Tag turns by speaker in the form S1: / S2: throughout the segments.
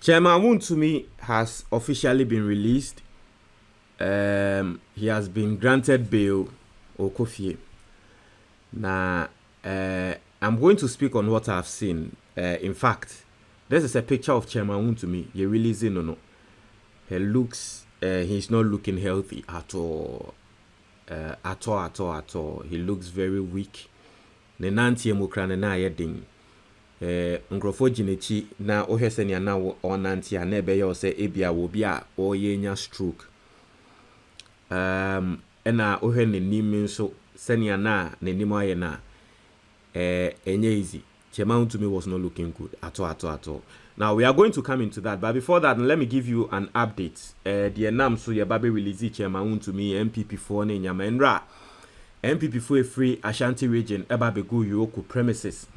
S1: Chairman Wontumi has officially been released. He has been granted bail Okofie. Now, I'm going to speak on what I've seen. In fact, this is a picture of Chairman Wontumi. He releasing or no. He looks, he's not looking healthy at all. At all. He looks very weak. Ne nanti emukra ne na yeding. Nkrofo ginechi na ohwese ne na onanti a na ebe ye ose ebia wo bia o yenya stroke. Ena ohwe ne nim nso senia na ne nim aye na enye easy. Chairman Wontumi was not looking good at all. Now we are going to come into that, but before that, let me give you an update. The nam so ye babe release Chairman Wontumi MPP4 ne nyamenra. MPP4 free Ashanti region eba begu Yoku premises.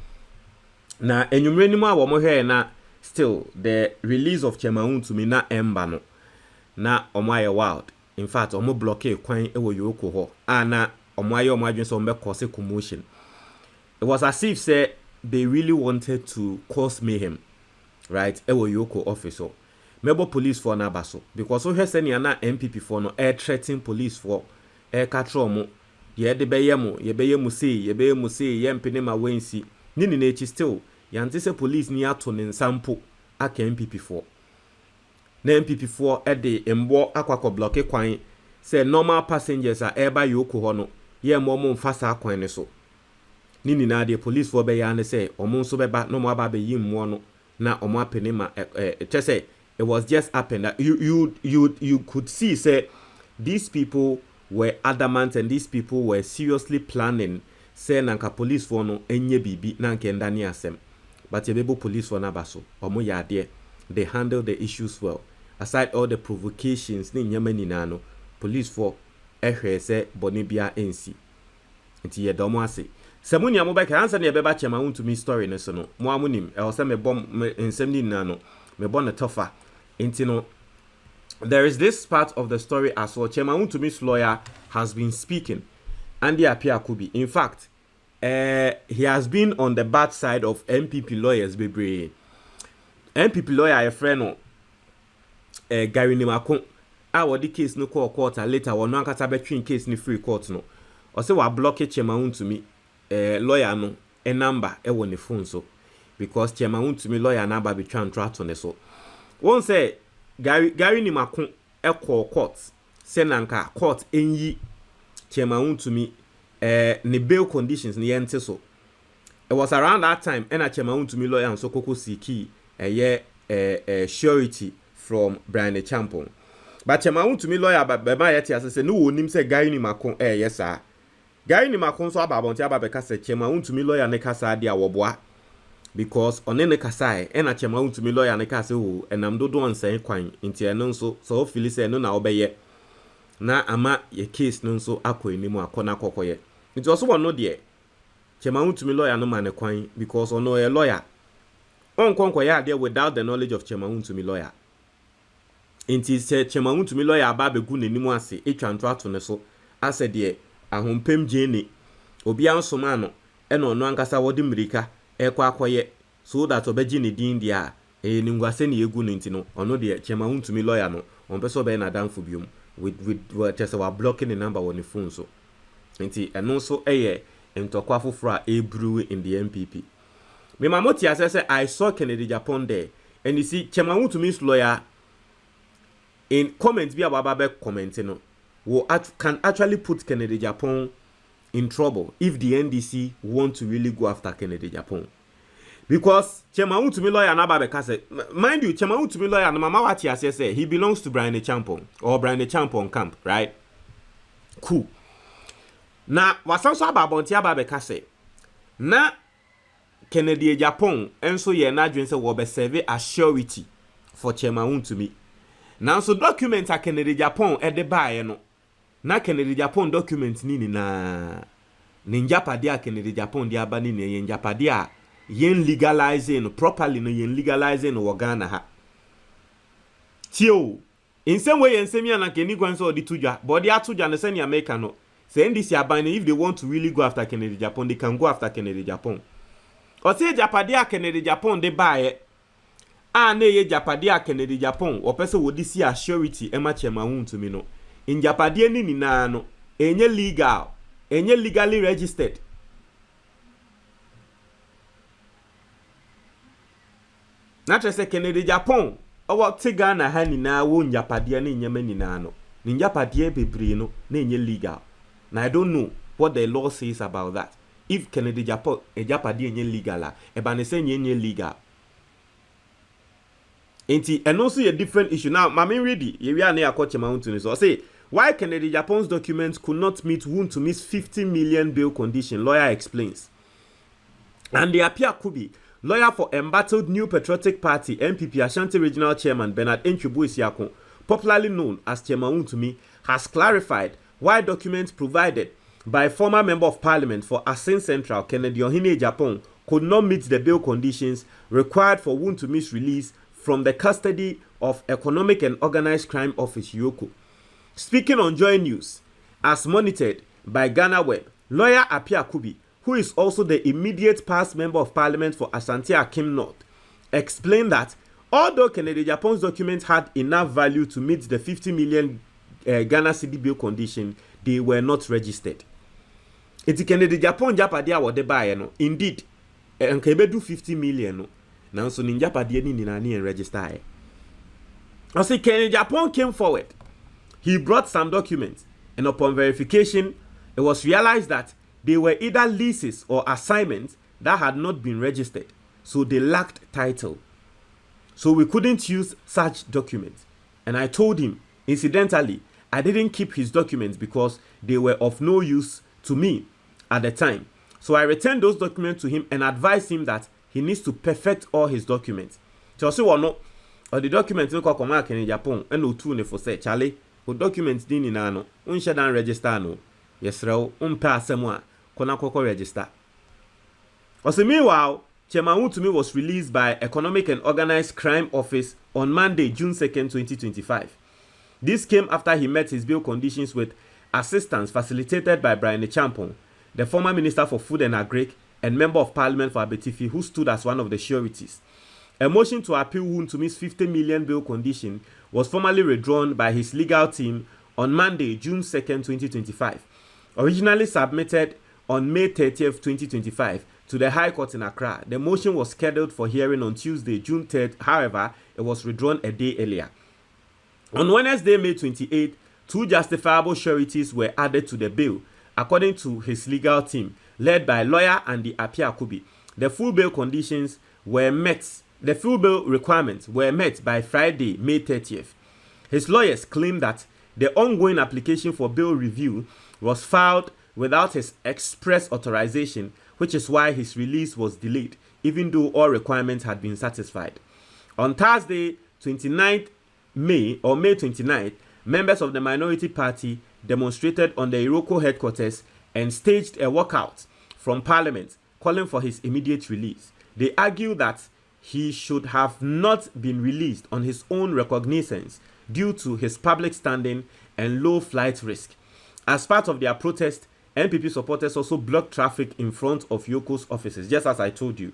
S1: Na enyumre ni mu a wo mo hwe na still the release of Chairman Wontumi na emba no na omo aye wild. In fact, omo blockade kwan ewo Yoku ho. Na omo aye omo adwen so omo cause commotion. It was as if say they really wanted to cause mayhem, right? Ewo Yoku office so. Mebo police for na baso because so hwe se ne na MPP for no air threatening police for air control mo ye de beyemu ye beyemu say ye mpene ma wensi nini na echi still yante se police ni ato ne nsampo aka MPP4 na MPP4 e de embo akwakọ block kwan say normal passengers are eba Yoku ho no ye mo mfasa kwan ne so nini na de police for be ya ne say omo nso beba no mo aba be yimmo no na omo apene ma say it was just happened that you could see say these people were adamant and these people were seriously planning say nanka police for no enye bibi nanka ndani asem but yebebo police for na baso omo ya de they handle the issues well aside all the provocations ni nyama nina no police for ehwe say bonibia ensi nti ye domo ase semuni amobeka answer ne beba Chairman Wontumi story ne so no mo amunim e o say me bom ensem ni nina no me bon na tougher nti no. There is this part of the story as well. Chairman Wontumi's lawyer has been speaking. Andy Apia Kubi. In fact, he has been on the bad side of MPP lawyers, baby. MPP lawyer, a friend of Gary Nimakon. Our the case no court later. One no kata between case ni free court no. Or say we block Chairman Wontumi lawyer no a number e won the phone so because Chairman Wontumi lawyer number be trying to on so. One say. Gary Nimakon ekọ court senanka court enyi Chairman Wontumi ne bail conditions ne yente so it was around that time and Chairman Wontumi lawyer and so koko siki surety from Brian Champon but Chairman Wontumi lawyer baba yeti asese no wonim say Gary Nimakon yes sir Gary Nimakon so ababonti ababeka say Chairman Wontumi lawyer ne kasa dia woboa because onene kasai ena Chairman Wontumi lawyer ne kase o enam dodo onsen kwan nti eno nso so feel say no na obeye na ama ye case no nso akoinimu akona kokoye nti oso wono de Chairman Wontumi lawyer no man kwan because ono a lawyer on konko ya there without the knowledge of Chairman Wontumi lawyer nti say Chairman Wontumi lawyer aba begu nenimu ase etwanto ato ne so ase de ahompem jeni obi ansoma no ena ono ankasa wodi mrika ekwa akoye so that obeji ne din dia ni ngwase ne egu no ntino ono de Chairman Wontumi lawyer no on person be na danfo biom with just our blocking the number on the phone so nti eno so ntokwa foforo a brew in the MPP me mamoti asese I saw Kennedy Japan there and you see Chairman Wontumi's lawyer in comments bi ababa commenting no can actually put Kennedy Japan in trouble if the NDC want to really go after Kennedy Japan. Because Chairman Wontumi lawyer na babeka say, mind you, Chairman Wontumi lawyer na mama wati say he belongs to Brian Champon or Brian Champon camp, right? Cool. Na wasanso ababonti ababeka say, na Kennedy Japan enso ye na dwen say wo be serve as surety for Chairman Wontumi. Now so document a Kennedy Japan e de bae no. Na Kennedy Japan document nini na ninjapade a Kennedy Japan di aba nini yenjapade a yen legalizing properly no yen legalizing no Ghana ha tio in same way yen semi na Kennedy gwanso di tuja but di atuja na send America no say NDC aban if they want to really go after Kennedy Japan they can go after Kennedy Japan or say japade a Kennedy Japan de bae na ye japade a Kennedy Japan opese wodi si assurity ema Chairman Wontumi no in japade ni nina no enye legal enye legally registered. Na trese Kennedy Japan owo tiga na ha nina wo njapade ni nyema nina no ni njapade bebre no na enye legal. Now I don't know what the law says about that. If Kennedy Japan japade enye legal eba ne se enye legal. And also a different issue. Now, Mami Ready, we are near Chairman Wontumi. So I say, why Kennedy Japan's documents could not meet Wontumi's 50 million bail condition, lawyer explains. And the Apia Kubi, lawyer for embattled New Patriotic Party, NPP Ashanti Regional Chairman Bernard Enchibu Isiakon, popularly known as Chairman Wontumi, has clarified why documents provided by former Member of Parliament for Asin Central, Kennedy Ohine Japan, could not meet the bail conditions required for Wontumi's release from the custody of Economic and Organized Crime Office Yoko. Speaking on Joy News, as monitored by Ghana Web, lawyer Apia Kubi, who is also the immediate past Member of Parliament for Ashanti Akim North, explained that although Kennedy Japan's documents had enough value to meet the 50 million Ghana cedi bail condition, they were not registered. It's Kennedy Japan japade awode bae no, indeed, nkebe do 50 million no. Now, so Ninja Padiani Ninani and register. I say Kennedy Japan came forward. He brought some documents, and upon verification, it was realized that they were either leases or assignments that had not been registered, so they lacked title. So we couldn't use such documents. And I told him, incidentally, I didn't keep his documents because they were of no use to me at the time. So I returned those documents to him and advised him that he needs to perfect all his documents. So no, or the documents no come in Japan and no two ne for say Charlie, who documents din in ano, unshare dan register no. Yes, raw, pass semwa, kona koko register. Also meanwhile, Chairman Wontumi was released by Economic and Organized Crime Office on Monday, June 2nd, 2025. This came after he met his bail conditions with assistance facilitated by Brian Champon, the former Minister for Food and Agric and Member of Parliament for Abetifi, who stood as one of the sureties. A motion to appeal Wontumi's 50 million bail condition was formally withdrawn by his legal team on Monday, June 2nd, 2025. Originally submitted on May 30th, 2025 to the High Court in Accra, the motion was scheduled for hearing on Tuesday, June 3rd. However, it was withdrawn a day earlier. On Wednesday, May 28th, two justifiable sureties were added to the bill, according to his legal team, led by lawyer Andy Apia Kubi. The full bail conditions were met. The full bail requirements were met by Friday, May 30th. His lawyers claim that the ongoing application for bail review was filed without his express authorization, which is why his release was delayed, even though all requirements had been satisfied. On Thursday, 29th May 29th, members of the minority party demonstrated on the Iroko headquarters and staged a walkout from Parliament calling for his immediate release. They argue that he should have not been released on his own recognizance due to his public standing and low flight risk. As part of their protest, NPP supporters also blocked traffic in front of Yoko's offices, just as I told you.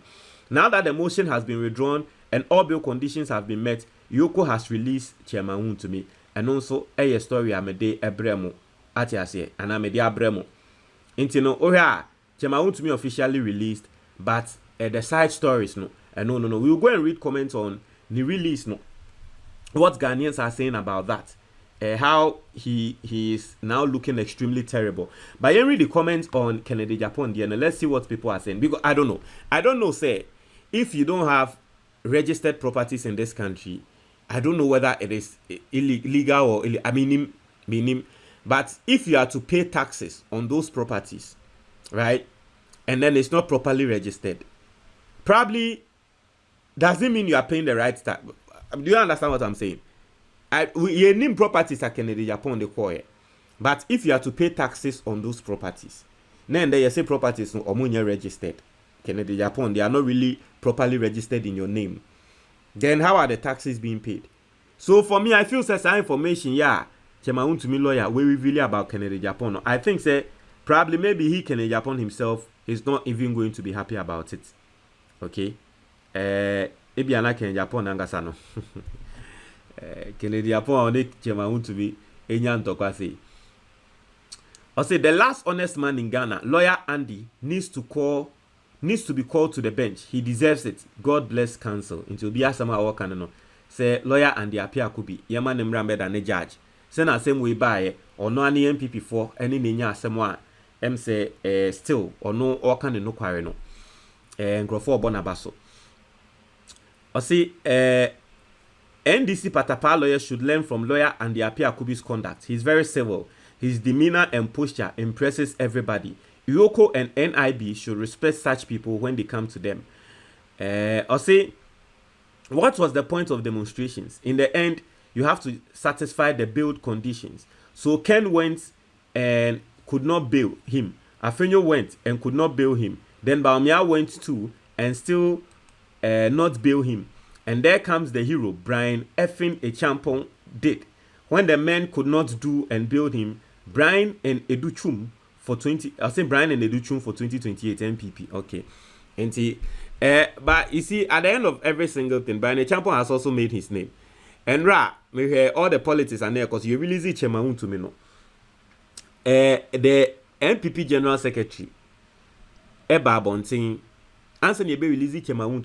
S1: Now that the motion has been withdrawn and all bail conditions have been met, Yoko has released Chairman Wontumi, and also a story amede ebremo atiase and amede abremo. Intino oha Chairman Wontumi officially released, but the side stories no. No. We will go and read comments on the release no. What Ghanaians are saying about that. How he is now looking extremely terrible. But you read the comments on Kennedy Japan there, and let's see what people are saying. Because I don't know, say, if you don't have registered properties in this country, I don't know whether it is illegal or I mean, but if you are to pay taxes on those properties, right, and then it's not properly registered, probably doesn't mean you are paying the right tax. Do you understand what I'm saying? We name properties at Kennedy Japan the core, but if you are to pay taxes on those properties, then you say properties no omunya registered. Kennedy Japan, they are not really properly registered in your name. Then how are the taxes being paid? So for me, I feel that information, yeah, Chairman Wontumi lawyer, we really about Kennedy Japan. I think say probably maybe Kennedy Japan himself is not even going to be happy about it. Okay, ebi anaka Japan angasa no Kennedy Japan ne chema Wontumi enya ntokwa say I say the last honest man in Ghana, lawyer Andy, needs to be called to the bench. He deserves it. God bless counsel. Into be asama work and no. Say lawyer Andy appear could be yama nemra than a judge. Send us same way by or no any MPP for any ninya someone say still or no or can no quarry no. And grow for bonabaso. I see NDC Patapa lawyer should learn from lawyer Andy Apia Kubi's conduct. He's very civil. His demeanor and posture impresses everybody. Yoko and NIB should respect such people when they come to them. I'll say, what was the point of demonstrations? In the end, you have to satisfy the bail conditions. So Ken went and could not bail him. Afenyo went and could not bail him. Then Baumia went too and still not bail him. And there comes the hero, Brian effing Echampong did. When the men could not do and bail him, Brian and Educhum for 2028 MPP. Okay. And see, but you see, at the end of every single thing, Brian Echampong has also made his name. And we hear all the politics are there because you release it to me no. The MPP General Secretary, Eba Bonting, Anthony Ebe release it to me no.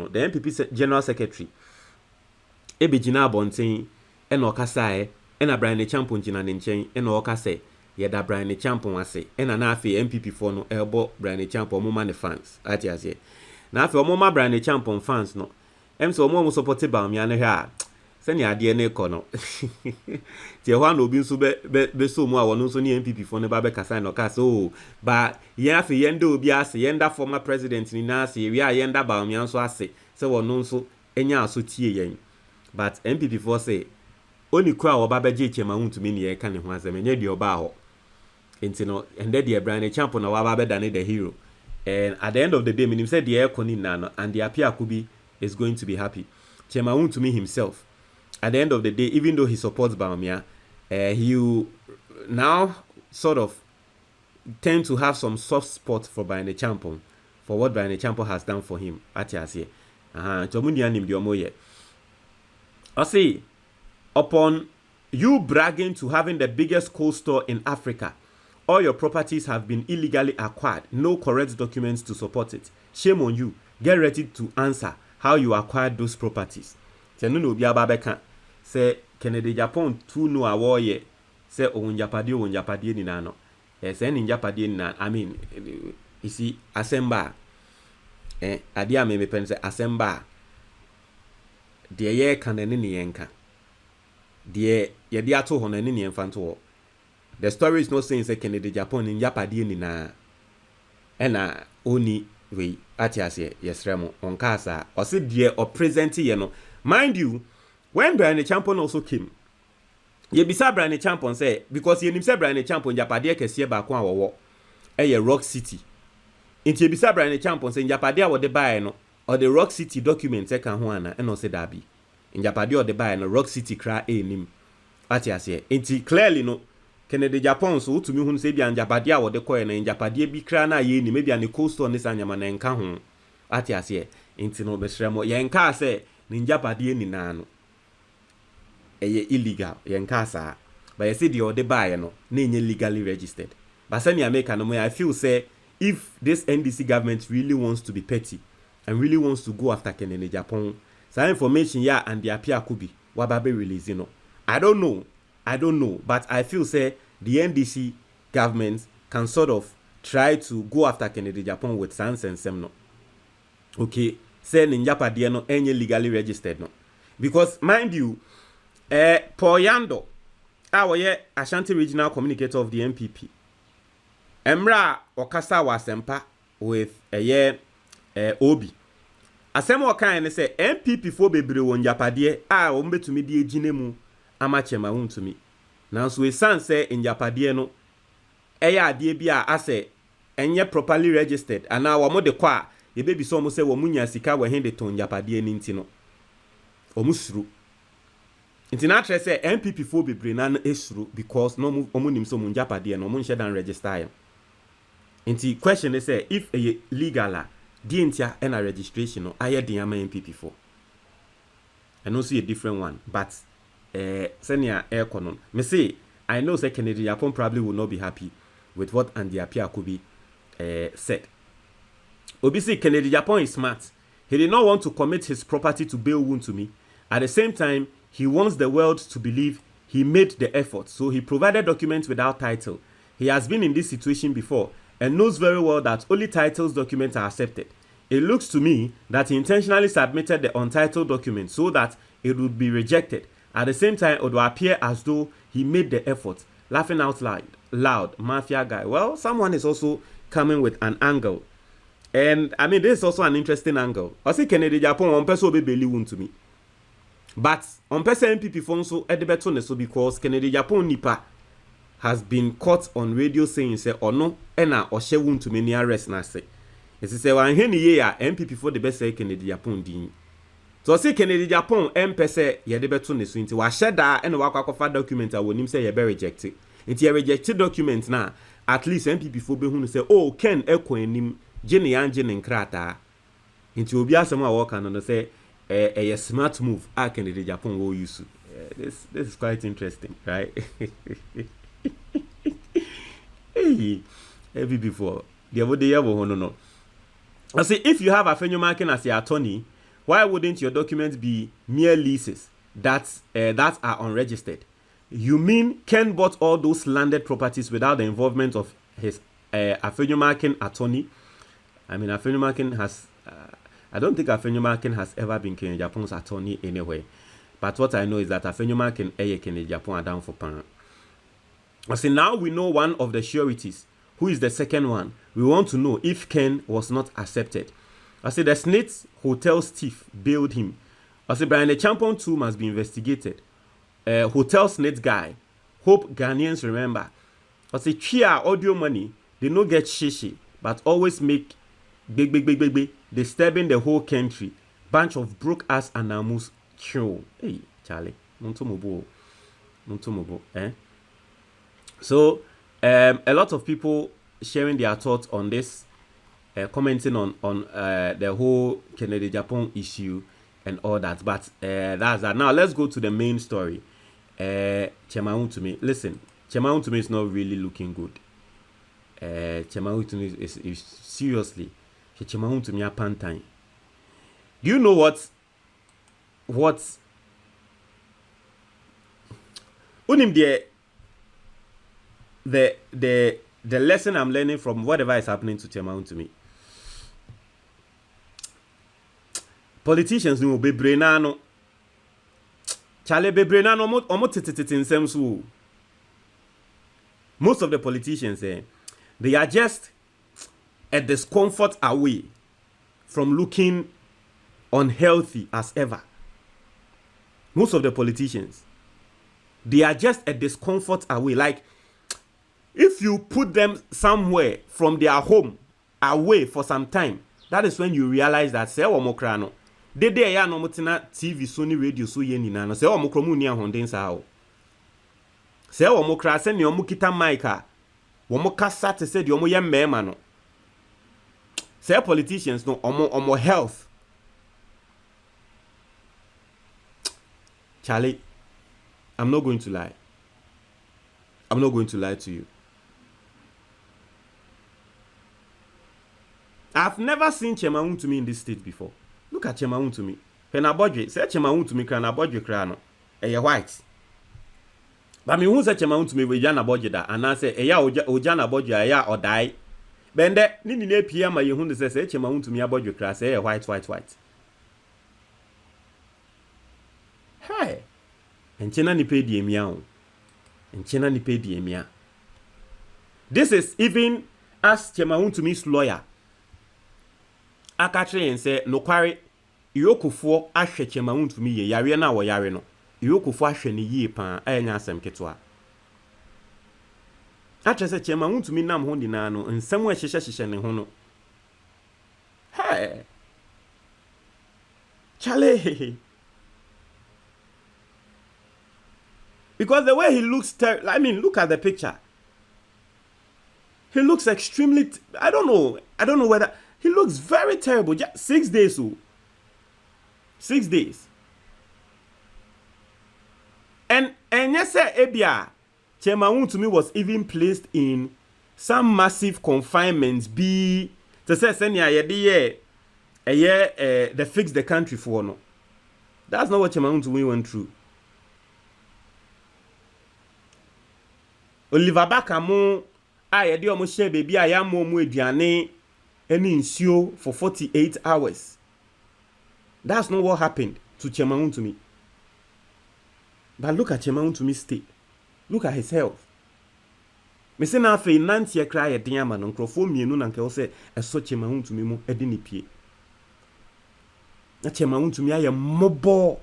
S1: The MPP General Secretary, Ebe Jina Bonting, and Okasae. Ena Brian Echampong jina ne nchen ena oka se yeda Brian Echampong ase ena na afi MPP for no elbo Brian Echampong mo ne fans ati ase na afi omo ma Brian Echampong fans no so omo support ba me ane ha se ne ade ne ko no tie hwa no obi nso be so mu a wono nso ne MPP for ne ba be kasa no ka so ba ye afi yenda obi ase yenda former president ni na ase wi a yenda ba me nso ase se wono nso enya aso tie yen but MPP for say Only kwa wababeje chema Wontumi ni ye kan ne ho asem enye de oba ho enti no ende de Brian Echampong na wababe dane the hero and at the end of the day minim said the ekoni na no and the apia kubi is going to be happy chema Wontumi himself at the end of the day even though he supports Baumia he will now sort of tend to have some soft spot for Brian Echampong for what Brian Echampong has done for him atiase tomunia nim de omoye I see upon you bragging to having the biggest cold store in Africa, all your properties have been illegally acquired, no correct documents to support it. Shame on you. Get ready to answer how you acquired those properties. Tenuno biababeka say Kennedy Japan tu no awoye say onjapadi ni nano. Say ninjapadi ni na I mean you see asemba adia me pen say asemba de ye kanene ni yenka. The ato hono ni emfanto. The story is not saying say Kennedy Japan in Japadi ni na ena oni we atiase yesremo onkasa or say the or present ye no. Mind you, when Brian Echampong also came, ye bisa Brian Echampong say because ye nim say Brian Echampong Japadi kese ba ko awowo eye Rock City. Inti ye bisa Brian Echampong say Japadi a wo de bae no or the Rock City document e kan ho ana eno say dabi. In Japadi or the buy no Rock City cry nim atiase enti clearly no Kennedy Japan so to me hun say bia Japadi a wo de koy na Japadi bi cry na ye ni maybe an coast on this anyama na nka ho atiase enti no besremo ye nka say ni Japadi ni na no eye illegal ye nka sa but you see the or the buy no na enye legally registered but say ni America no I feel say if this NDC government really wants to be petty and really wants to go after Kennedy Japan some information yeah and the appear could be wababe release you know. I don't know, but I feel say the NDC government can sort of try to go after Kennedy Japan with sans and sem no. Okay, say Ninjapadi no any legally registered no. Because mind you, Paul Yando, our Ashanti Regional Communicator of the MPP, Emra Okasa Wasempa with a year Obi. Asem wakan say MPP for bebre won Japade a wo betumi de agine mu amachema Wontumi nanso we san say in Japade no eya ade bi a ase enye properly registered ana wo mo de kwa ye bebi so mo say wo munya sika wo hen de ton Japade ni nti no o musuru nti na tre say MPP for bebre na esuru because no mo nim so mo Japade no mo nche dan register ya nti question is say if a legal dientia and a registration no aye din ama MPP for and also a different one. But senior air conon. Me say I know say Kennedy Japan probably will not be happy with what Andy Appiah Kubi said. Obviously, Kennedy Japan is smart. He did not want to commit his property to bail Wontumi. At the same time, he wants the world to believe he made the effort. So he provided documents without title. He has been in this situation before and knows very well that only titles documents are accepted. It looks to me that he intentionally submitted the untitled document so that it would be rejected. At the same time, it would appear as though he made the effort. Laughing out loud, mafia guy. Well, someone is also coming with an angle. And I mean, this is also an interesting angle. I see Kennedy Japan, one person will be believe Wontumi. But on person MPP phone so edebeto so because Kennedy Japan nipa has been caught on radio saying say or no ena or she Wontumi ni arrest na say. It say wan he ni ye a MPP for the best say Kennedy Japan din. So say Kennedy Japan MPC ye debeto ne so nti wa sheda ena wa kwakofa document a wonim say ye be rejected. Nti ye rejected document na at least MPP for be hu say oh Ken ekọ anim Jenny Anjin Krata into Obi Asama walk and say a smart move. I can the Japan will use this is quite interesting, right? Hey, every before the other day no. I say if you have a Fenyumakin as your attorney, why wouldn't your documents be mere leases that are unregistered? You mean Ken bought all those landed properties without the involvement of his Fenyumakin attorney? I mean, Afenyumakin has. I don't think Afenyumakin has ever been Kennedy Japan's attorney anyway. But what I know is that Afenyumakin Kennedy Japan are down for pan. I say now we know one of the sureties. Who is the second one? We want to know if Ken was not accepted. I say the Snitz hotel thief bailed him. I say Brian the Champion too must be investigated. Hotel Snitz guy. Hope Ghanaians remember. I say Chia audio money. They no get shishi, but always make big, disturbing the whole country. Bunch of broke ass animals. Hey, Charlie. Montomobo, eh? So, a lot of people sharing their thoughts on this, commenting on the whole Kennedy Japan issue and all that. But that's that. Now, let's go to the main story. Chema Wontumi. Listen, Chema Wontumi is not really looking good. Chema Wontumi is seriously. Chema Wontumi apantine. Do you know what unim the lesson I'm learning from whatever is happening to Chema Wontumi? Politicians no bebre na no. Chale bebre na no omo tititi nsem so. Most of the politicians they are just a discomfort away from looking unhealthy as ever. Most of the politicians, they are just a discomfort away. Like, if you put them somewhere from their home away for some time, that is when you realize that say omokrano. De ya no mutina TV Sony radio so ye nina no say omokromu ni ahonden sa o. Say omokra se ne omukita mic a omokasa te se de omoye mmema no. Say politicians no omo health. Charlie, I'm not going to lie. I'm not going to lie to you. I've never seen Chema Wontumi in this state before. Look at Chema Wontumi. Penabodge, say Chema Wontumi kran abodge krano. Eye white. But me who say Chema Wontumi we jana bodge da and I say eya ojana bodge eya or die. Bende ni ne pia ma ye hu say Chema Wontumi abodge kran say white. Hey. Enchena ni pay diemia o. Enchena ni pay diemia. This is even as Chema Wontumi's lawyer. Akatre and say no kware Iyokufo ahwe Chema Wontumi ye yare na wo yare no. Iyokufo ahwe ne yie pa anya asem ketwa. Atre say Chema Wontumi nam ho dina no nsem a hyehye ne ho no. Hey. Chale. Because the way he looks, I mean, look at the picture. He looks extremely, I don't know whether, he looks very terrible. Just 6 days, 6 days. And yes, sir, Ebia, Chairman Wontumi was even placed in some massive confinements. Be to say, Senya, they fix the country for no. That's not what Chairman Wontumi went through. Oliver Bakamo, I do almost share baby, I am more aduane any insure for 48 hours. That's not what happened to Chairman Wontumi. But look at Chairman Wontumi's state. Look at his health. Me say na fe nanti e kra ye den ama no nkrofo mienu na nke wo se eso Chairman Wontumi mu edi ne pie. Na Chairman Wontumi aye mobo.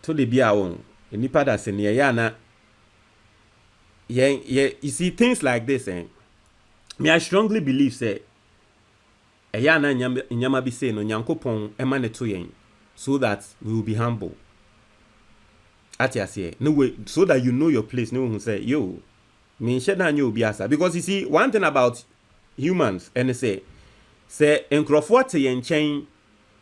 S1: To the bia won enipa da se ne ya na you see things like this me I strongly believe say na nyama bi say no Nyankopon ema ne to yen so that we will be humble at ya say no way so that you know your place no who say yo me share na nyo obi asa because you see one thing about humans and say enkrofo te yen chen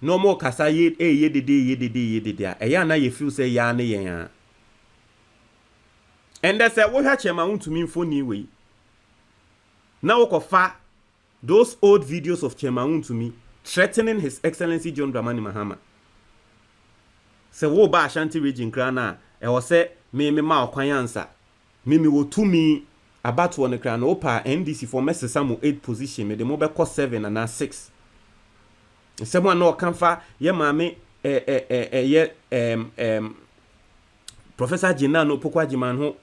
S1: no more kasa ye dede na you feel say ya na yen and they say what Chairman Wontumi phone way now kofa those old videos of Chairman Wontumi threatening His Excellency John Dramani Mahama. Say wo ba Ashanti region kra na e wo say me ma okwan answer me Wontumi about one kra na opa NDC for mesesa mo 8 position me de mo be ko 7 and 6 say mo na okanfa ye maame Professor Jina no pokwa jiman ho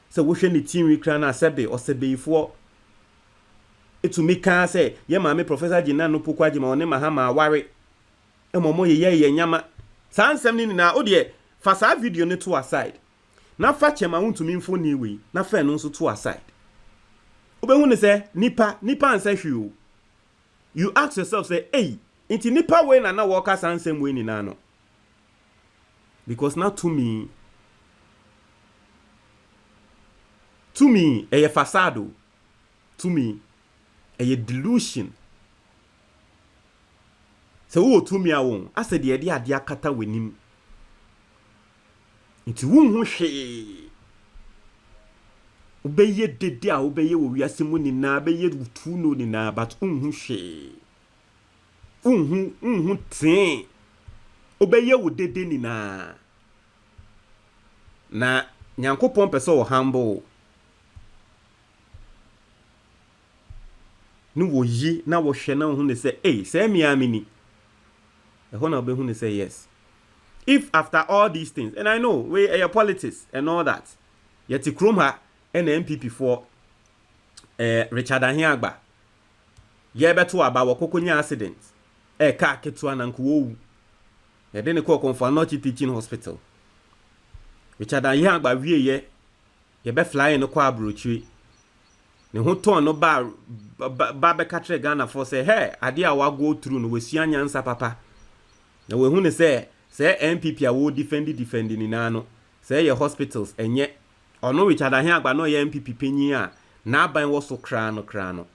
S1: say wo hwe ne team wi kra na sebe o sebeyifo to me can say ye maame Professor Jina no pokwa jima one Mahama aware emomo ye nyama sansem ni na odie fa sa video ne to aside na fa Chairman Wontumi mfo ni we na fa no nso to aside obehu ne say nipa ansa hwe o you ask yourself say hey inti nipa we na work sansem we ni na no because now to me a facade to me a delusion. So who to me awon I said the idea kata wenim nti wonhu hwe obeye dede a obeye wo wiase mu ni na beye tu no ni na but unhu hwe unhu tin obeye wo dede ni na Nyankopon pese wo humble no wo yi na wo hwe na hu ne say say me amini e ho na obehu ne say yes if after all these things and I know we your politics and all that yet krom ha and MPP for Richard Ahiagba ye beto aba wo kokonya accident ka ketua na nko wo ye de ne ko konfa no teaching hospital Richard Ahiagba wie ye be fly no kwa abrochiri ne ho ton no ba be katre Ghana for say hey ade a wa go through no wesua nyansa papa na we hu ne say MPP a wo defend ni na no say ye hospitals enye ono Richard Ahiagba no ye MPP panyin a na aban wo so kra no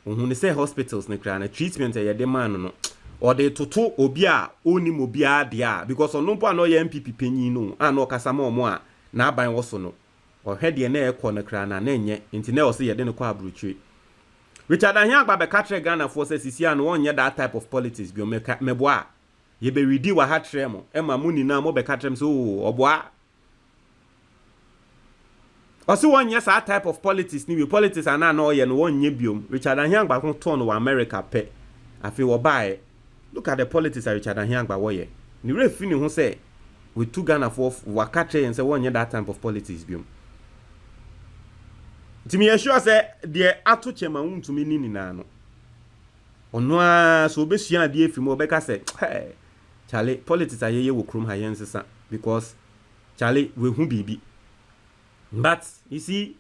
S1: hu ne say hospitals ne kra na treatment ye de man no or de toto obi a onim obi a de a because ono po no ye MPP panyin no a no kasa ma omo a na aban wo so no or head ye na ekọ na kra na enye nti na o say ye de ne kwa abrochwe Richard Ahiagba be katre Ghana for say sisi an won ye that type of politics bi o meboa ye be redi wa ha tre mo e ma muni na mo be katre m so oboa o si won ye sa type of politics ni we politics ana na o ye no won ye biom Richard Ahiagba kon turn wa America pe afi wo bae look at the politics Richard Ahiagba wo ye ni refi ni ho say we two Ghana for wa katre and say won ye that type of politics biom Timi sure say de ato Chairman Wontumi ni na no ono a so obesua de afimo obeka say hey Charlie politics ayeye wo krom ha yensesa because Charlie we hu bibi but you see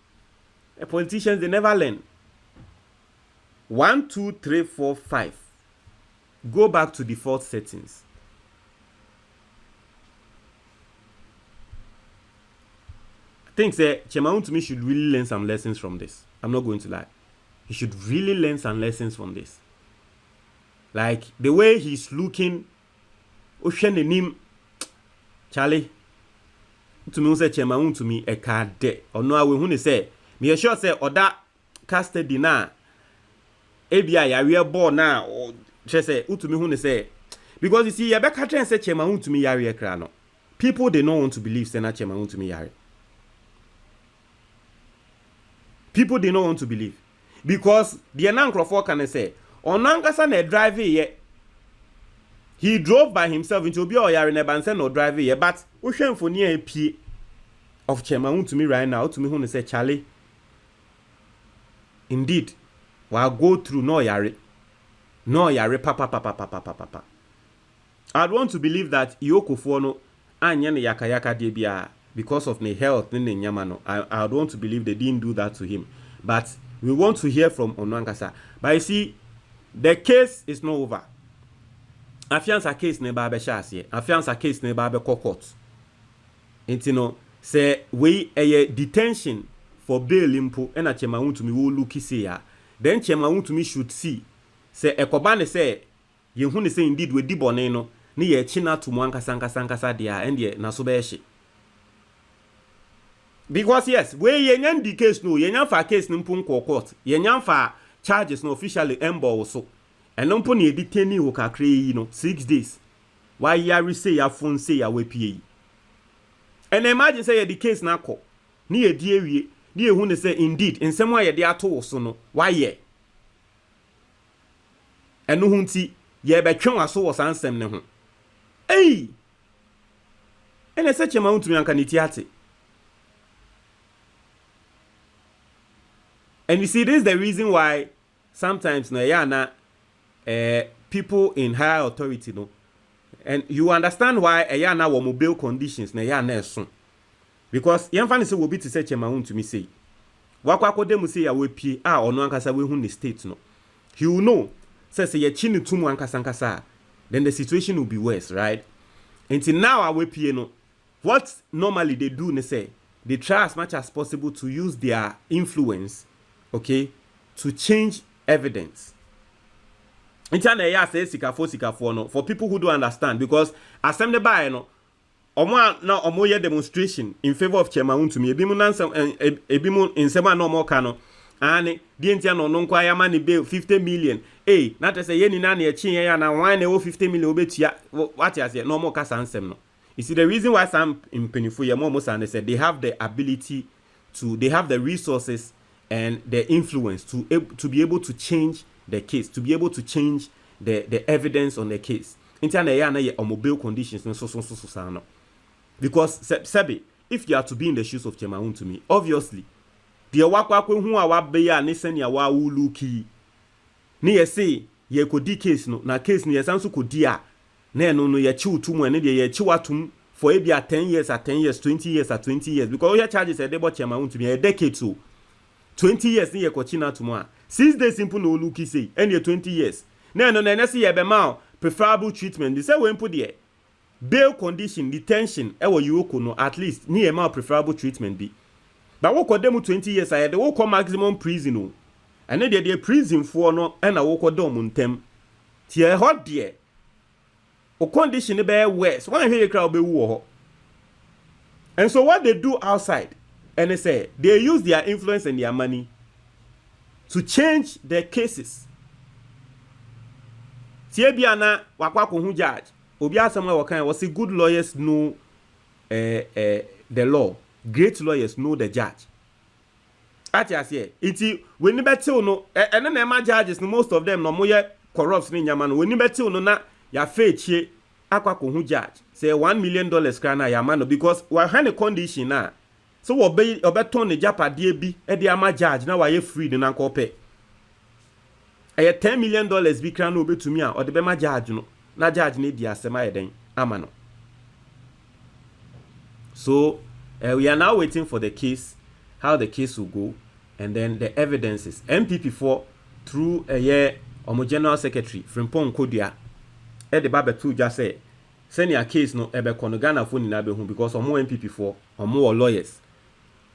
S1: politicians they never learn 1 2 3 4 5 go back to default settings. I think Chairman Wontumi should really learn some lessons from this. I'm not going to lie. He should really learn some lessons from this. like the way he's looking, ocean him, Charlie. To me, say Chairman Wontumi a card de or no, I will say, me sure say or that casted dinner. ABI, I will born now, or just say, Wontumi who say, because you see, you better try and say Chairman Wontumi yari ekrano. People they don't want to believe say na Chairman Wontumi yari. People they don't want to believe because the Nkrofo can say, Onangasa na drive ye. He drove by himself into Obi or yari never and no drive ye, but Ocean for near a P of Chairman Wontumi right now. To me, who say Charlie. Indeed, while go through no yari, papa. I'd want to believe that Yoko Fuono anyane yaka debia because of the health in the nyamano. I'd want to believe they didn't do that to him. But we want to hear from Onwangasa. But you see, the case is not over. Afiansa case ne ba be shase. Afiansa case ne ba be court. Intino say we a detention for bail impo and a Chairman Wontumi will look see ya. Then Chairman Wontumi should see. Say Ekobane say ye hu ne say indeed we di bone no ni ye china to mwankasa dia and ye na so be hye. Because yes, we ye nyan di case no, ye nyan fa case no mpo court. Ye nyan fa charges no officially embo so. And no mpo ne detain wo kakra yi no 6 days. Why ya say ya phone say ya we pie. And imagine say ye the case na ko. Ni ye die wie, ni ye hu ne say indeed nsem wa ye de ato so no. Why ye? And no hunti ye be twen aso wo sansem ne ho. Hey! And I said Chairman Wontumi anka ni tiate. And you see, this is the reason why sometimes na people in higher authority no, and you understand why na wo mobile conditions na so. Because yemfa say will be to say Chairman Wontumi say. Wakwa dem say ya we pie ono ankasa we hu the state no. He will know say ye chini tumu ankasa then the situation will be worse, right? Until now our pie no. What normally they do, they say they try as much as possible to use their influence, okay, to change evidence. Internet ya say sikafo no for people who don't understand, because assembly by no omo ye demonstration in favor of Chairman Wontumi ebimu nsema no more kano and the entia no nkwa ya mani bail 50 million na say ye ni na na echi ya na wan na 50 million obetua what you say no more kasa nsem no. You see, the reason why some in Penifo Yamomo said they have the ability to, they have the resources and the influence to be able to change the case, to be able to change the evidence on the case. Internet on mobile conditions so. Because Sebi, if you are to be in the shoes of Chairman Wontumi, obviously, the wakwa who are beya nisen ya wa uluki. Ni ye say ye could di case no na case ni yesansu could dia. No ye chew too many ye chewatum for maybe 10 years at 10 years, 20 years at 20 years. Because your charges a debo Chairman Wontumi a decade so 20 years ni ye kochina tomorrow. 6 days simple no looky say any 20 years. No see ye be ma preferable treatment. They say we put there bail condition detention ewo yuoko no at least ni ye ma preferable treatment be. But what could them 20 years I they will come maximum prison no. And then they prison for no and I walk dom untem. Tie hot there. O condition be worse. One hear crowd be war. And so what they do outside, and they say they use their influence and their money to change their cases. Tie bia na wakwa ko hu judge. Obi asem we kan was good lawyers know the law. Great lawyers know the judge. Ati say iti we ni betil no and na ma judges no most of them no moye corrupt ni nyama no we ni betil no na ya fechie akwa ko hu judge say $1 million kana ya man because we had a condition na so obeton ne japade bi e de ama judge na wa ye free na nko pe e $10 million bi kana obetumi a ode be ma judge no na judge ne di asema eden ama no. So we are now waiting for the case, how the case will go, and then the evidences. MPP4 through a year general secretary Frimpong Kodia the Babetu just say send your case no ebe kono Ghana phone na be hu because omo MPP4 omo lawyers.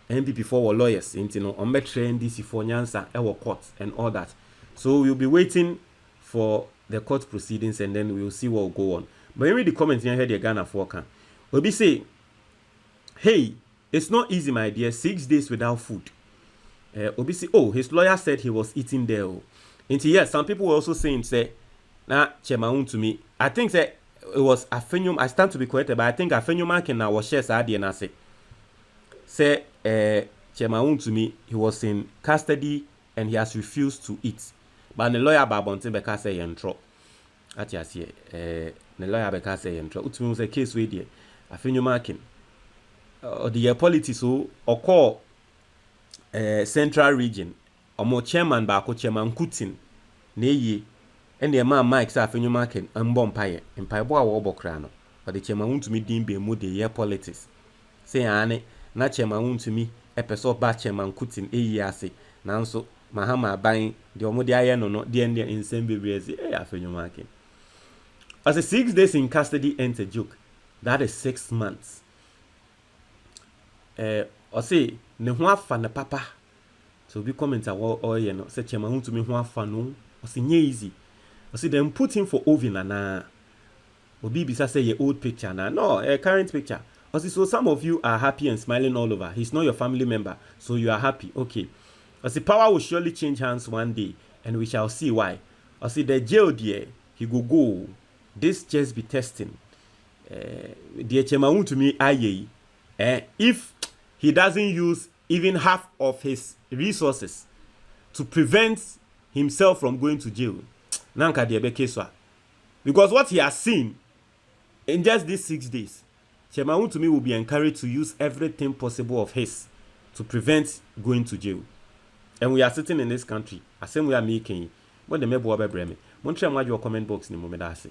S1: MPP4 were lawyers into no on train DC for nyansa ewo court and all that. So we'll be waiting for the court proceedings, and then we will see what will go on. But when we read the comments here, the Ghana for can Obi say, hey, it's not easy, my dear. 6 days without food. Obi say, oh, his lawyer said he was eating there. And yes, some people were also saying, say, nah, Chema to me. I think that it was Afenium. I stand to be corrected, but I think Afenium can now share Sadi and I say, Chema to me, he was in custody and he has refused to eat. But the lawyer Babonte Beka say yentro. At yes, the lawyer Beka say yentro. Utumi was a case with you. Afenium can. The politics or call central region. Omo chairman Bako chairman Kutin. Neye. And the man Mike sa Afenium can unbompaye. And Paibo Wobokrano. But the chairman to me dimbe mood the year politics. Say ane. Na chairman to me. Episode ba chairman Kutin ase. Nanso Mahama buying the omodi aye no the end in same baby as Afenium market. As a 6 days in custody ain't a joke. That is 6 months. Or say ne ho afa na papa. So we comment or you know say Chema to me ho afa no. Or say nye easy. Or say them put him for Ovi na. Obi bisa say your old picture na. No, a current picture. Or say so some of you are happy and smiling all over. He's not your family member, so you are happy. Okay. Or say power will surely change hands one day, and we shall see why. Or say the jail there, he go. This just be testing. The Chema to me aye. If he doesn't use even half of his resources to prevent himself from going to jail, nanka diebe keswa. Because what he has seen in just these 6 days, Chema to me will be encouraged to use everything possible of his to prevent going to jail. And we are sitting in this country, as same we are making. When the mebo breme, Montreal your comment box ni momedase.